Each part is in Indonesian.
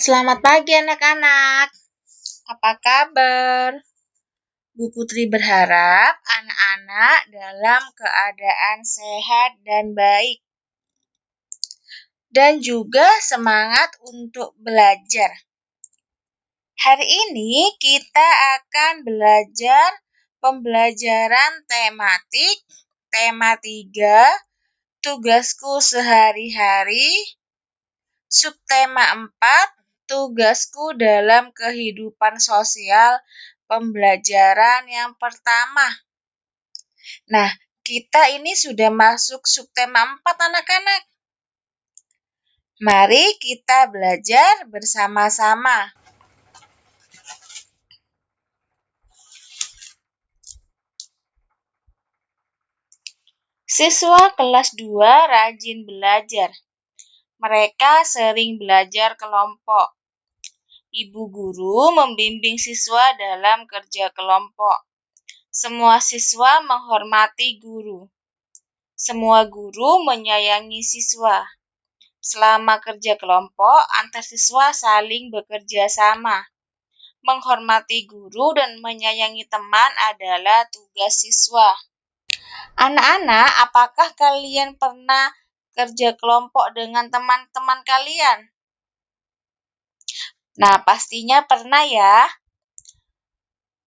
Selamat pagi anak-anak, apa kabar? Bu Putri berharap anak-anak dalam keadaan sehat dan baik dan juga semangat untuk belajar. Hari ini kita akan belajar pembelajaran tematik, tema 3, tugasku sehari-hari, subtema 4, tugasku dalam kehidupan sosial pembelajaran yang pertama. Nah, kita ini sudah masuk subtema 4 anak-anak. Mari kita belajar bersama-sama. Siswa kelas 2 rajin belajar. Mereka sering belajar kelompok. Ibu guru membimbing siswa dalam kerja kelompok. Semua siswa menghormati guru. Semua guru menyayangi siswa. Selama kerja kelompok, antar siswa saling bekerja sama. Menghormati guru dan menyayangi teman adalah tugas siswa. Anak-anak, apakah kalian pernah kerja kelompok dengan teman-teman kalian? Nah, pastinya pernah ya.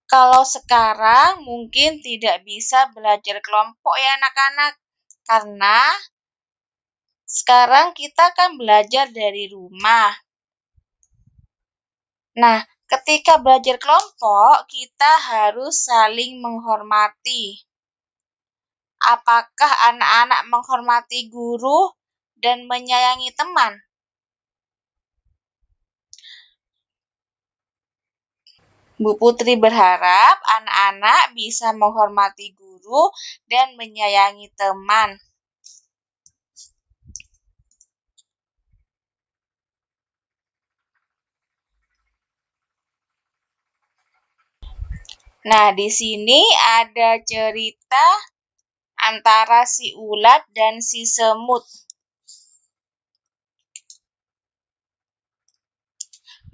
Kalau sekarang mungkin tidak bisa belajar kelompok ya anak-anak, karena sekarang kita kan belajar dari rumah. Nah, ketika belajar kelompok, kita harus saling menghormati. Apakah anak-anak menghormati guru dan menyayangi teman? Bu Putri berharap anak-anak bisa menghormati guru dan menyayangi teman. Nah, di sini ada cerita antara si ulat dan si semut.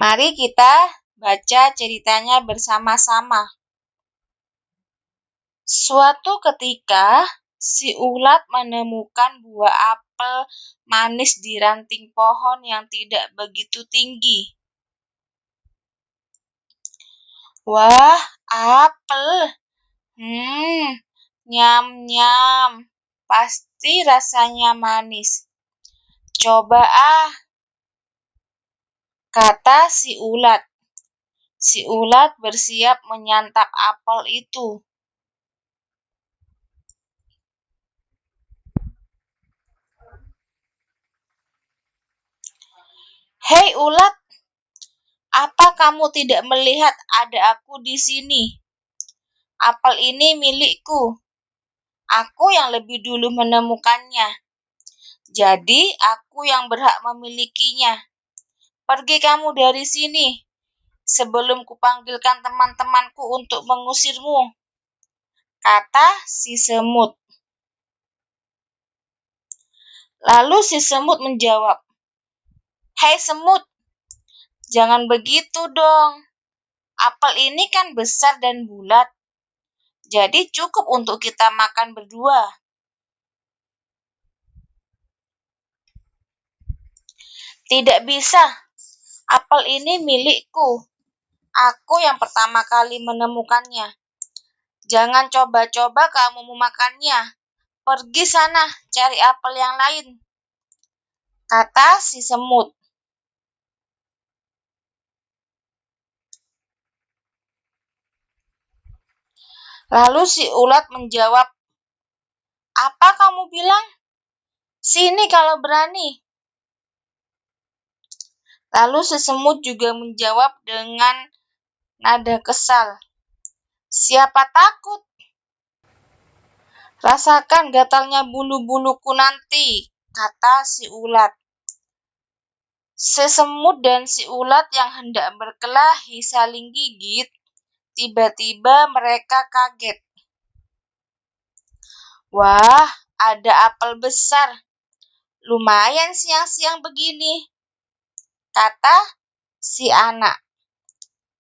Mari kita baca ceritanya bersama-sama. Suatu ketika, si ulat menemukan buah apel manis di ranting pohon yang tidak begitu tinggi. Wah, apel. Nyam-nyam. Pasti rasanya manis. Coba kata si ulat. Si ulat bersiap menyantap apel itu. Hei ulat, apa kamu tidak melihat ada aku di sini? Apel ini milikku. Aku yang lebih dulu menemukannya. Jadi, aku yang berhak memilikinya. Pergi kamu dari sini sebelum kupanggilkan teman-temanku untuk mengusirmu, kata si semut. Lalu si semut menjawab, "Hei semut, jangan begitu dong. Apel ini kan besar dan bulat, jadi cukup untuk kita makan berdua." Tidak bisa, apel ini milikku. Aku yang pertama kali menemukannya. Jangan coba-coba kamu memakannya. Pergi sana, cari apel yang lain, kata si semut. Lalu si ulat menjawab, "Apa kamu bilang? Sini kalau berani." Lalu si semut juga menjawab dengan nada kesal, "Siapa takut? Rasakan gatalnya bulu-buluku nanti," kata si ulat. Si semut dan si ulat yang hendak berkelahi saling gigit. Tiba-tiba mereka kaget. Wah, ada apel besar. Lumayan siang-siang begini, kata si anak.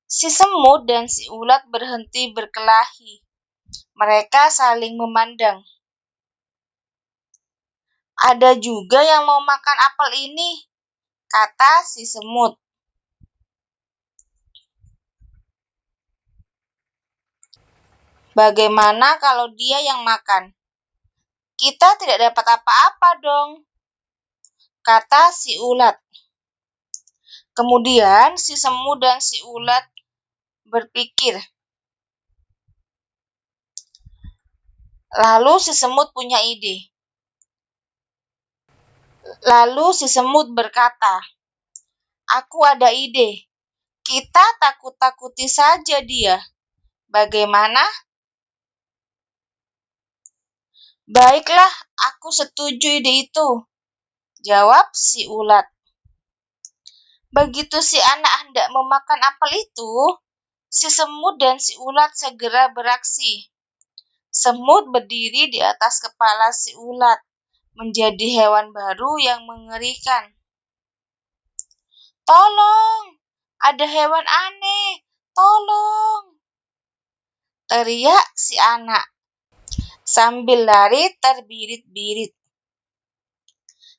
Si semut dan si ulat berhenti berkelahi. Mereka saling memandang. Ada juga yang mau makan apel ini, kata si semut. Bagaimana kalau dia yang makan? Kita tidak dapat apa-apa dong, kata si ulat. Kemudian si semut dan si ulat berpikir. Lalu si semut punya ide. Lalu si semut berkata, "Aku ada ide. Kita takut-takuti saja dia. Bagaimana?" "Baiklah, aku setuju ide itu," jawab si ulat. Begitu si anak hendak memakan apel itu, si semut dan si ulat segera beraksi. Semut berdiri di atas kepala si ulat, menjadi hewan baru yang mengerikan. "Tolong, ada hewan aneh, tolong!" teriak si anak sambil lari terbirit-birit.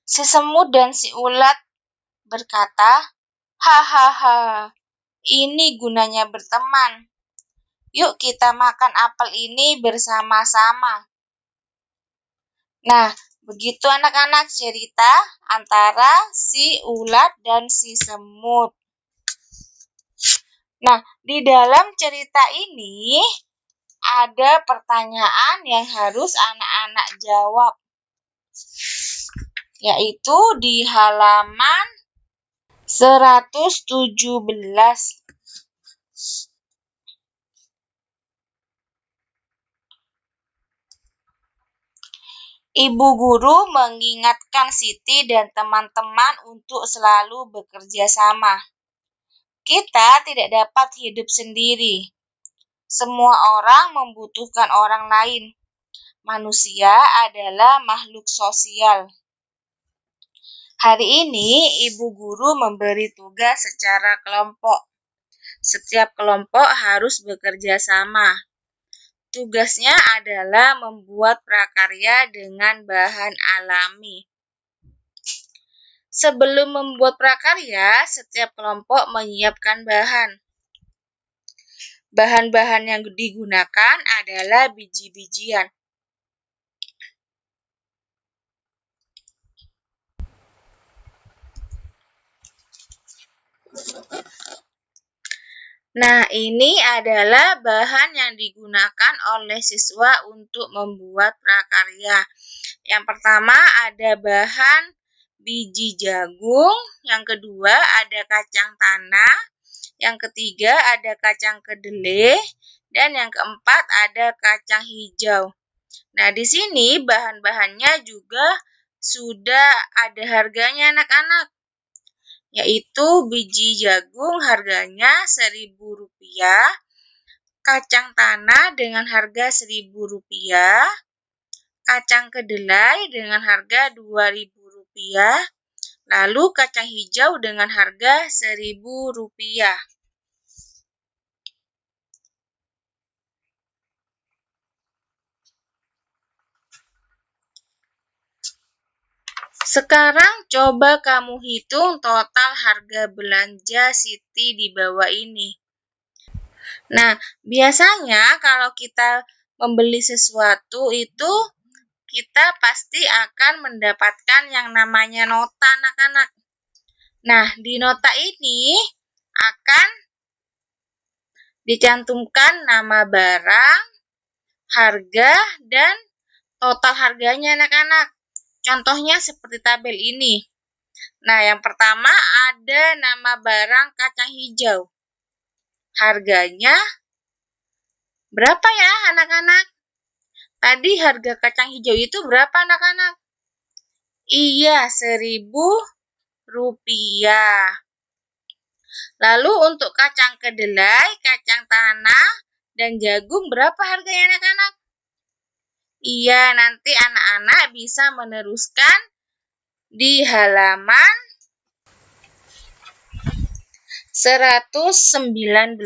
Si semut dan si ulat berkata, "Hahaha, ini gunanya berteman. Yuk kita makan apel ini bersama-sama." Nah, begitu anak-anak cerita antara si ulat dan si semut. Nah, di dalam cerita ini ada pertanyaan yang harus anak-anak jawab, yaitu di halaman 117. Ibu guru mengingatkan Siti dan teman-teman untuk selalu bekerja sama. Kita tidak dapat hidup sendiri. Semua orang membutuhkan orang lain. Manusia adalah makhluk sosial. Hari ini, ibu guru memberi tugas secara kelompok. Setiap kelompok harus bekerja sama. Tugasnya adalah membuat prakarya dengan bahan alami. Sebelum membuat prakarya, setiap kelompok menyiapkan bahan. Bahan-bahan yang digunakan adalah biji-bijian. Nah, ini adalah bahan yang digunakan oleh siswa untuk membuat prakarya. Yang pertama ada bahan biji jagung, yang kedua ada kacang tanah, yang ketiga ada kacang kedelai, dan yang keempat ada kacang hijau. Nah, di sini bahan-bahannya juga sudah ada harganya anak-anak, yaitu biji jagung harganya Rp1.000, kacang tanah dengan harga Rp1.000, kacang kedelai dengan harga Rp2.000, lalu kacang hijau dengan harga Rp1.000. Sekarang coba kamu hitung total harga belanja Siti di bawah ini. Nah, biasanya kalau kita membeli sesuatu itu kita pasti akan mendapatkan yang namanya nota anak-anak. Nah, di nota ini akan dicantumkan nama barang, harga, dan total harganya anak-anak. Contohnya seperti tabel ini. Nah, yang pertama ada nama barang kacang hijau. Harganya berapa ya anak-anak? Tadi harga kacang hijau itu berapa anak-anak? Iya, Rp1.000. Lalu untuk kacang kedelai, kacang tanah, dan jagung berapa harganya anak-anak? Iya, nanti anak-anak bisa meneruskan di halaman 119.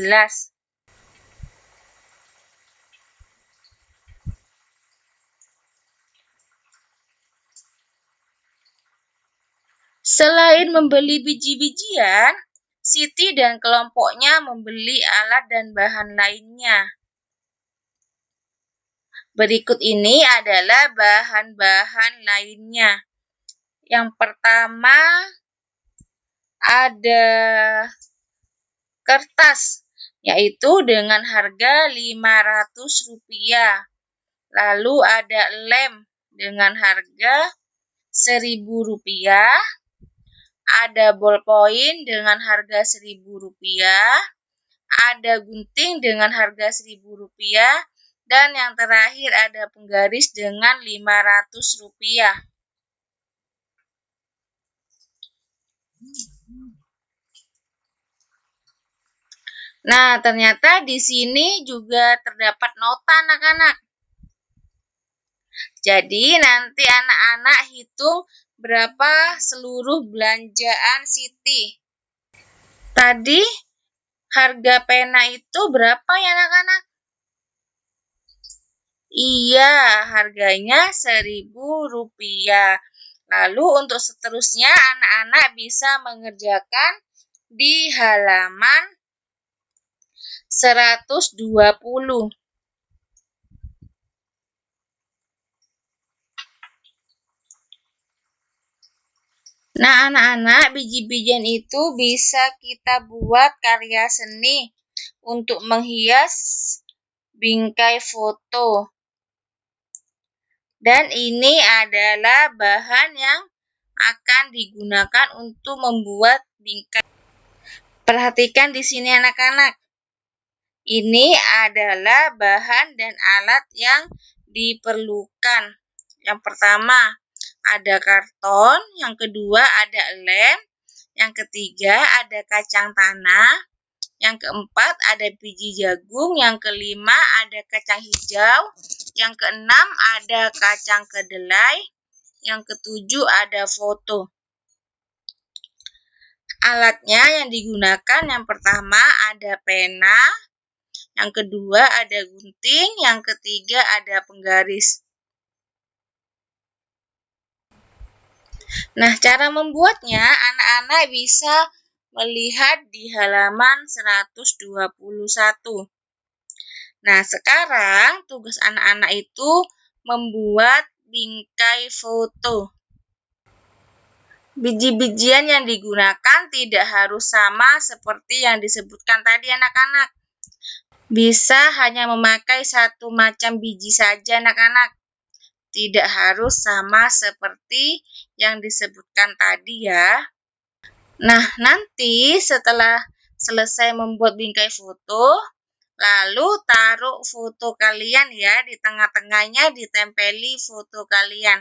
Selain membeli biji-bijian, Siti dan kelompoknya membeli alat dan bahan lainnya. Berikut ini adalah bahan-bahan lainnya. Yang pertama ada kertas, yaitu dengan harga Rp500. Lalu ada lem dengan harga Rp1.000. Ada ballpoint dengan harga Rp1.000, ada gunting dengan harga Rp1.000, dan yang terakhir ada penggaris dengan Rp500. Nah, ternyata di sini juga terdapat nota anak-anak. Jadi nanti anak-anak hitung berapa seluruh belanjaan Siti. Tadi harga pena itu berapa ya anak-anak? Iya, harganya Rp1.000. Lalu untuk seterusnya anak-anak bisa mengerjakan di halaman 120. Nah, anak-anak, biji-bijian itu bisa kita buat karya seni untuk menghias bingkai foto. Dan ini adalah bahan yang akan digunakan untuk membuat bingkai. Perhatikan di sini anak-anak. Ini adalah bahan dan alat yang diperlukan. Yang pertama, ada karton, yang kedua ada lem, yang ketiga ada kacang tanah, yang keempat ada biji jagung, yang kelima ada kacang hijau, yang keenam ada kacang kedelai, yang ketujuh ada foto. Alatnya yang digunakan yang pertama ada pena, yang kedua ada gunting, yang ketiga ada penggaris. Nah, cara membuatnya anak-anak bisa melihat di halaman 121. Nah, sekarang tugas anak-anak itu membuat bingkai foto. Biji-bijian yang digunakan tidak harus sama seperti yang disebutkan tadi anak-anak. Bisa hanya memakai satu macam biji saja anak-anak. Tidak harus sama seperti yang disebutkan tadi ya. Nah, nanti setelah selesai membuat bingkai foto, lalu taruh foto kalian ya, di tengah-tengahnya ditempeli foto kalian.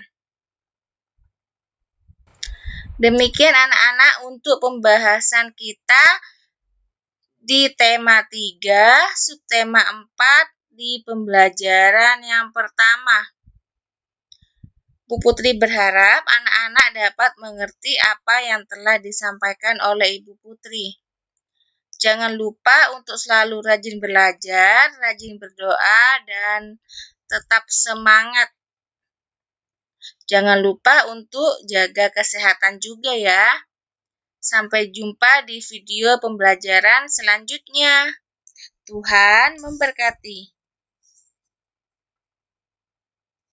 Demikian anak-anak untuk pembahasan kita di tema 3, subtema 4 di pembelajaran yang pertama. Bu Putri berharap anak-anak dapat mengerti apa yang telah disampaikan oleh Ibu Putri. Jangan lupa untuk selalu rajin belajar, rajin berdoa, dan tetap semangat. Jangan lupa untuk jaga kesehatan juga ya. Sampai jumpa di video pembelajaran selanjutnya. Tuhan memberkati.